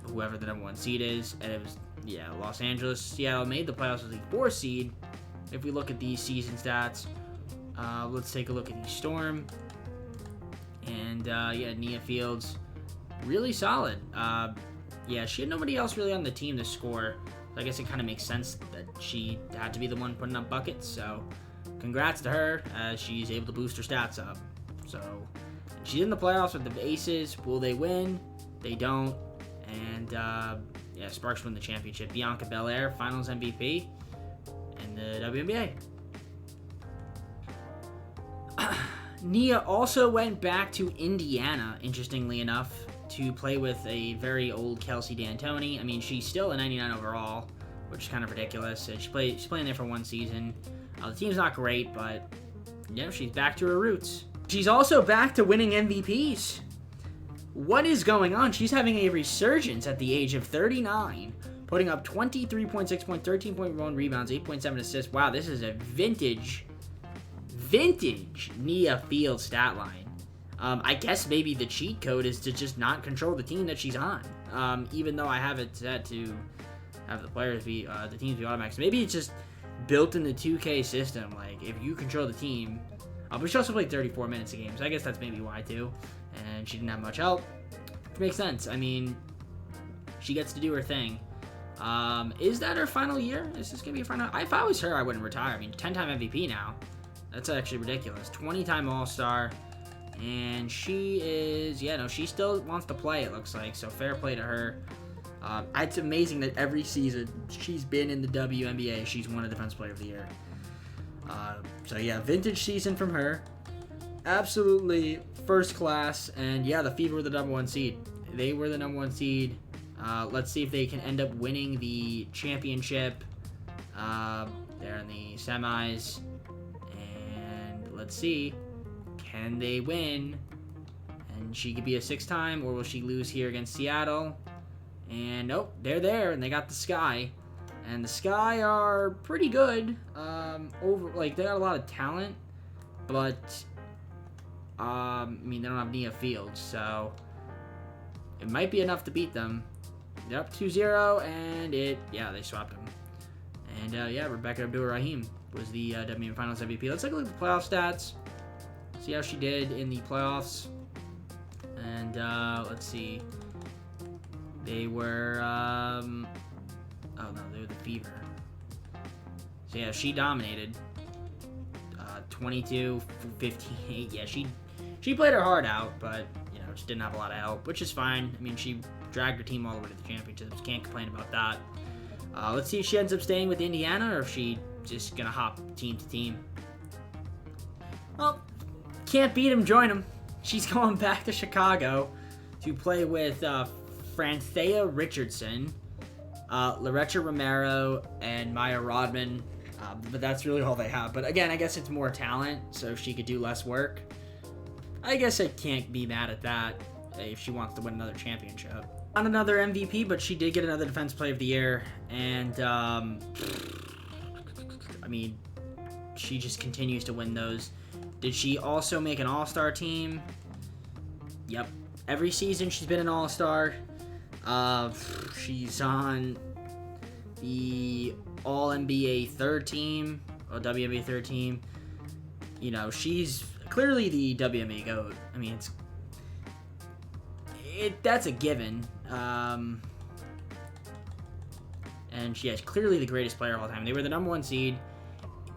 [SPEAKER 1] whoever the #1 seed is. And it was, yeah, Los Angeles. Seattle made the playoffs as the 4 seed. If we look at these season stats, let's take a look at the Storm. And, yeah, Nia Fields, really solid. Yeah, she had nobody else really on the team to score. So I guess it kind of makes sense that she had to be the one putting up buckets. So congrats to her as she's able to boost her stats up. So she's in the playoffs with the Aces. Will they win? They don't. And, yeah, Sparks win the championship. Bianca Belair, Finals MVP in the WNBA. Nia also went back to Indiana, interestingly enough, to play with a very old Kelsey D'Antoni. I mean, she's still a 99 overall, which is kind of ridiculous. She's playing there for 1 season. The team's not great, but, you know, she's back to her roots. She's also back to winning MVPs. What is going on? She's having a resurgence at the age of 39, putting up 23.6 points, 13.1 rebounds, 8.7 assists. Wow, this is a vintage Nia Fields stat line. I guess maybe the cheat code is to just not control the team that she's on. Even though I have it set to have the players be, the teams be automatic. So maybe it's just built in the 2K system. Like, if you control the team, but she also played 34 minutes a game, so I guess that's maybe why too. And she didn't have much help, which makes sense. I mean, she gets to do her thing. Is that her final year? Is this gonna be her final? If I was her, I wouldn't retire. I mean, 10-time MVP now. That's actually ridiculous. 20-time All-Star. And she is, yeah, no, she still wants to play, it looks like. So fair play to her. It's amazing that every season she's been in the WNBA, she's won a Defensive Player of the Year. So yeah, vintage season from her. Absolutely first class. And yeah, the Fever were the #1 seed. They were the #1 seed. Let's see if they can end up winning the championship. They're in the semis. And let's see. Can they win? And she could be a 6-time, or will she lose here against Seattle? And nope, they're there, and they got the Sky. And the Sky are pretty good. They got a lot of talent, but I mean, they don't have Nia Fields, so it might be enough to beat them. They're up 2-0, and they swapped them. And yeah, Rebecca Abdul-Rahim was the WNBA Finals MVP. Let's take a look at the playoff stats. See how she did in the playoffs. And let's see. They were, oh no, they were the Fever. So yeah, she dominated. 22, 15, yeah, she played her heart out, but, you know, just didn't have a lot of help, which is fine. I mean, she dragged her team all the way to the championships. Can't complain about that. Let's see if she ends up staying with Indiana or if she just gonna hop team to team. Well, can't beat him, join him. She's going back to Chicago to play with Franthea Richardson, Loretta Romero, and Maya Rodman. But that's really all they have. But again, I guess it's more talent, so she could do less work. I guess I can't be mad at that if she wants to win another championship. Not another MVP, but she did get another Defense Player of the Year. And, I mean, she just continues to win those. Did she also make an All-Star team? Yep. Every season she's been an All-Star. She's on the All-NBA third team, or WNBA third team. You know, she's clearly the WNBA GOAT. I mean, that's a given. And she is clearly the greatest player of all time. They were the #1 seed.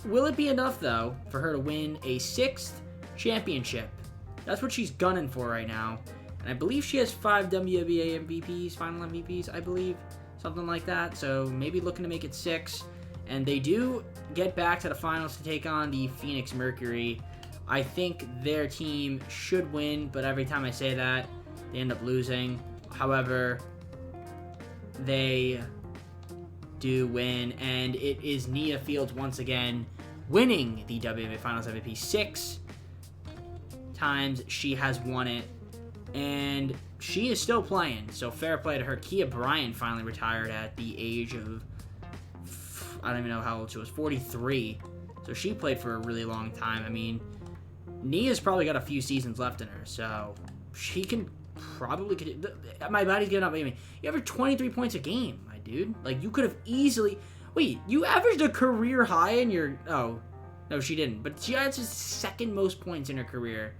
[SPEAKER 1] Will it be enough, though, for her to win a 6th championship? That's what she's gunning for right now. And I believe she has 5 WNBA MVPs, final MVPs, I believe. Something like that. So maybe looking to make it 6. And they do get back to the finals to take on the Phoenix Mercury. I think their team should win, but every time I say that, they end up losing. However, they do win, and it is Nia Fields once again winning the WNBA Finals MVP. 6 times she has won it, and she is still playing, so fair play to her. Kia Bryant finally retired at the age of, I don't even know how old she was, 43. So she played for a really long time. I mean, Nia's probably got a few seasons left in her, so she can probably... My body's giving up. I mean, you average 23 points a game, my dude. Like, you could have easily... Wait, you averaged a career high in your... Oh, no, she didn't. But she has the 2nd most points in her career.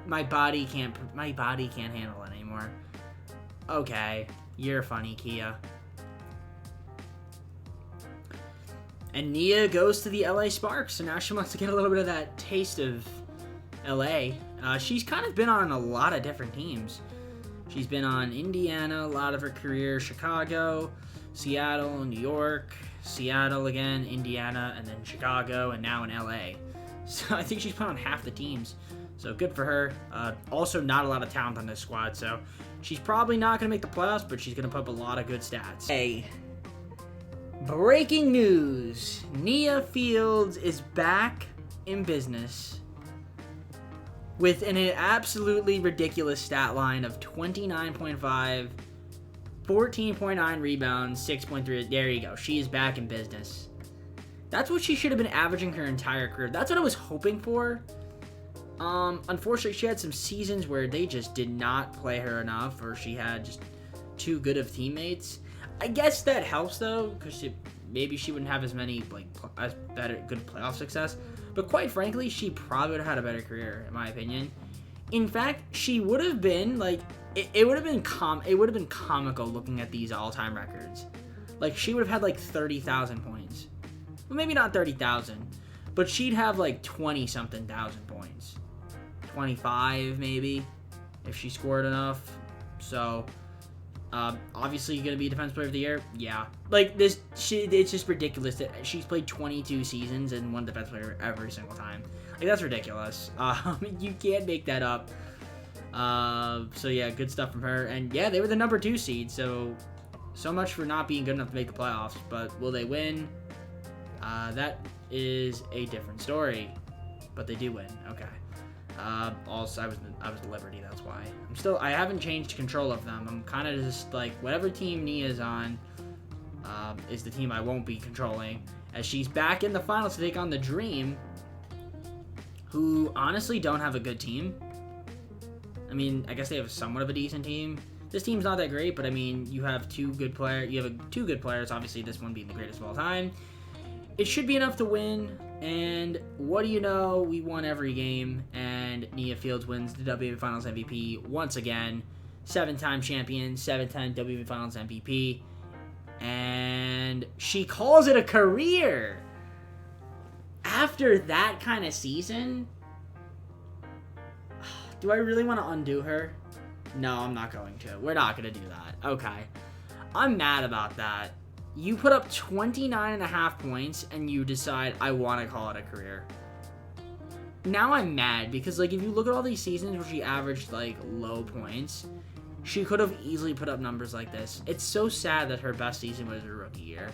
[SPEAKER 1] My body can't handle it anymore. Okay, you're funny, Kia. And Nia goes to the LA Sparks, so now she wants to get a little bit of that taste of LA. She's kind of been on a lot of different teams. She's been on Indiana a lot of her career, Chicago, Seattle, New York, Seattle again, Indiana, and then Chicago, and now in LA. So I think she's put on half the teams. So good for her. Also, not a lot of talent on this squad, so she's probably not going to make the playoffs, but she's going to put up a lot of good stats. Hey, breaking news. Nia Fields is back in business with an absolutely ridiculous stat line of 29.5, 14.9 rebounds, 6.3. There you go. She is back in business. That's what she should have been averaging her entire career. That's what I was hoping for. Unfortunately, she had some seasons where they just did not play her enough, or she had just too good of teammates. I guess that helps, though, because maybe she wouldn't have as many, good playoff success. But quite frankly, she probably would have had a better career, in my opinion. In fact, she would have been, it would have been comical looking at these all-time records. Like, she would have had, 30,000 points. Well, maybe not 30,000, but she'd have, 20-something thousand points. 25, maybe, if she scored enough. So, obviously, going to be Defense Player of the Year? Yeah. It's just ridiculous that she's played 22 seasons and won Defense Player every single time. That's ridiculous. You can't make that up. So, yeah, good stuff from her. And, yeah, they were the #2 seed, so much for not being good enough to make the playoffs. But will they win? That is a different story. But they do win. Okay. Also, I was the Liberty, that's why. I haven't changed control of them. I'm kind of just whatever team Nia's on is the team I won't be controlling, as she's back in the finals to take on the Dream, who honestly don't have a good team. I mean, I guess they have somewhat of a decent team. This team's not that great, but I mean, you have two good players, obviously this one being the greatest of all time. It should be enough to win. And what do you know? We won every game, and Nia Fields wins the WNBA Finals MVP once again. 7-time champion, 7-time WNBA Finals MVP, and she calls it a career. After that kind of season, do I really want to undo her? No, I'm not going to. We're not going to do that. Okay. I'm mad about that. You put up 29.5 points and you decide, I want to call it a career. Now I'm mad because, like, if you look at all these seasons where she averaged, like, low points, she could have easily put up numbers like this. It's so sad that her best season was her rookie year.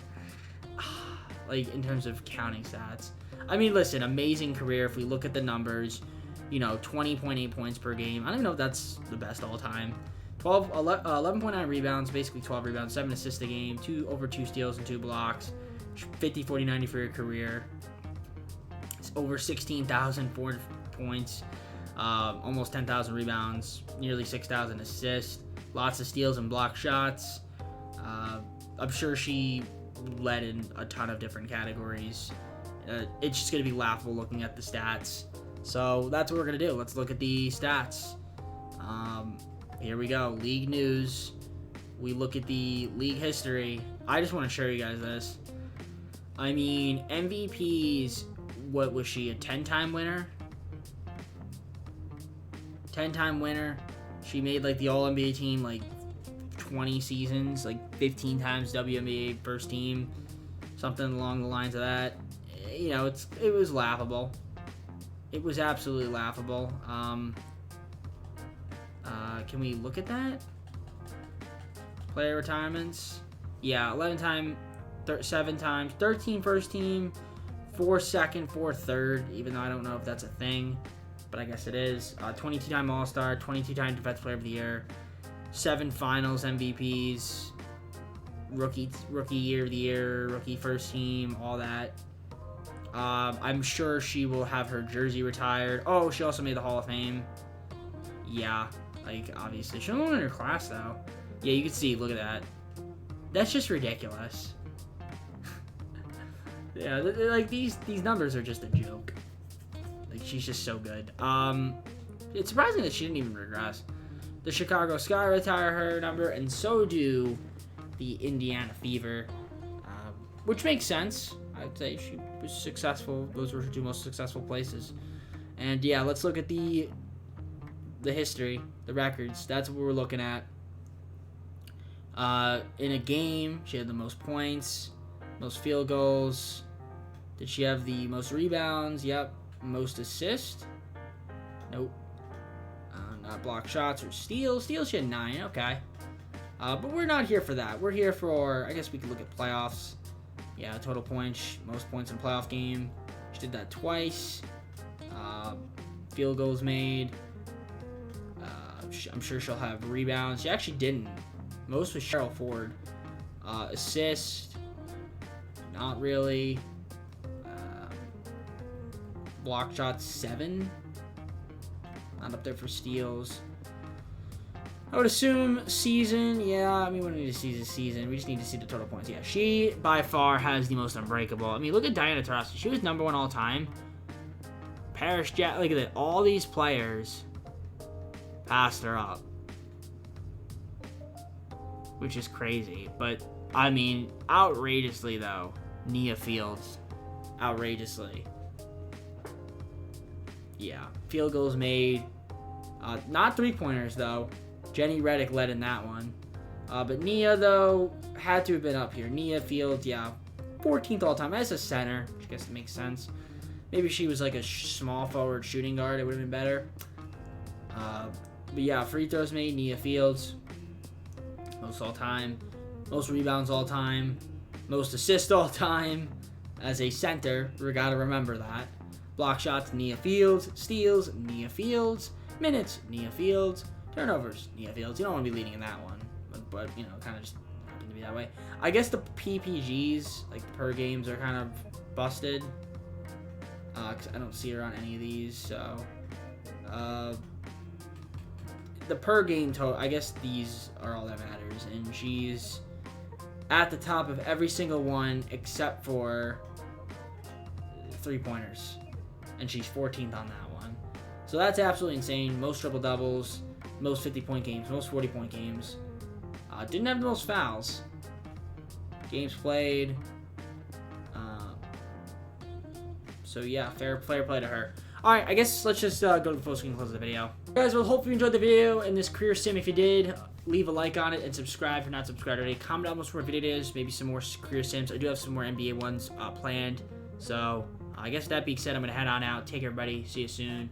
[SPEAKER 1] Like, in terms of counting stats. I mean, listen, amazing career. If we look at the numbers, you know, 20.8 points per game. I don't even know if that's the best all time. 11.9 rebounds, basically 12 rebounds, 7 assists a game, over 2 steals and 2 blocks, 50, 40, 90 for your career. It's over 16,000 points, almost 10,000 rebounds, nearly 6,000 assists, lots of steals and block shots. I'm sure she led in a ton of different categories. It's just going to be laughable looking at the stats. So that's what we're going to do. Let's look at the stats. Here we go. League news. We look at the league history. I just want to show you guys this. I mean, MVPs, what was she, a 10-time winner? 10-time winner. She made, like, the All-NBA team, like, 20 seasons, like, 15 times WNBA first team, something along the lines of that. You know, it was laughable. It was absolutely laughable. Can we look at that? Player retirements. Yeah, 11 time, 7 times, 13 first team, 4 second, 4 third, even though I don't know if that's a thing, but I guess it is. 22-time All-Star, 22-time Defensive Player of the Year, 7 Finals MVPs, rookie Year of the Year, rookie first team, all that. I'm sure she will have her jersey retired. Oh, she also made the Hall of Fame. Yeah, like, obviously. She's only in her class, though. Yeah, you can see, look at that. That's just ridiculous. Yeah, like, these numbers are just a joke. Like, she's just so good. It's surprising that she didn't even regress. The Chicago Sky retire her number, and so do the Indiana Fever, which makes sense. I'd say she was successful. Those were her 2 most successful places. And yeah, let's look at the history, the records. That's what we're looking at. In a game, she had the most points, most field goals. Did she have the most rebounds? Yep. Most assists? Nope. Not block shots or steals. Steals, she had 9. Okay. But we're not here for that. We're here for, I guess we could look at playoffs. Yeah, total points, most points in a playoff game. She did that twice. Field goals made. I'm sure she'll have rebounds. She actually didn't. Most was Cheryl Ford. Assist. Not really. Block shots, 7. Not up there for steals. I would assume season, yeah, I mean, we don't need to see the season. We just need to see the total points. Yeah, she, by far, has the most unbreakable. I mean, look at Diana Taurasi. She was number 1 all time. Paris Jack, look at that. All these players passed her up. Which is crazy. But, I mean, outrageously, though, Nia Fields. Outrageously. Yeah, field goals made. Not 3-pointers, though. Jenny Reddick led in that one. But Nia, though, had to have been up here. Nia Fields, yeah, 14th all-time. As a center, which I guess it makes sense. Maybe she was like a small forward shooting guard. It would have been better. But yeah, free throws made, Nia Fields. Most all-time. Most rebounds all-time. Most assists all-time. As a center, we got to remember that. Block shots, Nia Fields. Steals, Nia Fields. Minutes, Nia Fields. Turnovers, Nia Fields. You don't want to be leading in that one. But you know, kind of just happened to be that way. I guess the PPGs, like per games, are kind of busted. Because I don't see her on any of these. So, the per game total, I guess these are all that matters. And she's at the top of every single one except for 3-pointers. And she's 14th on that one. So that's absolutely insane. Most triple doubles, most 50-point games, most 40-point games. Didn't have the most fouls. Games played. So yeah, fair play to her. Alright, I guess let's just go to the full screen and close the video. Guys, well, hope you enjoyed the video and this career sim. If you did, leave a like on it and subscribe if you're not subscribed already. Comment down what more videos, maybe some more career sims. I do have some more NBA ones planned. So I guess with that being said, I'm going to head on out. Take care, everybody. See you soon.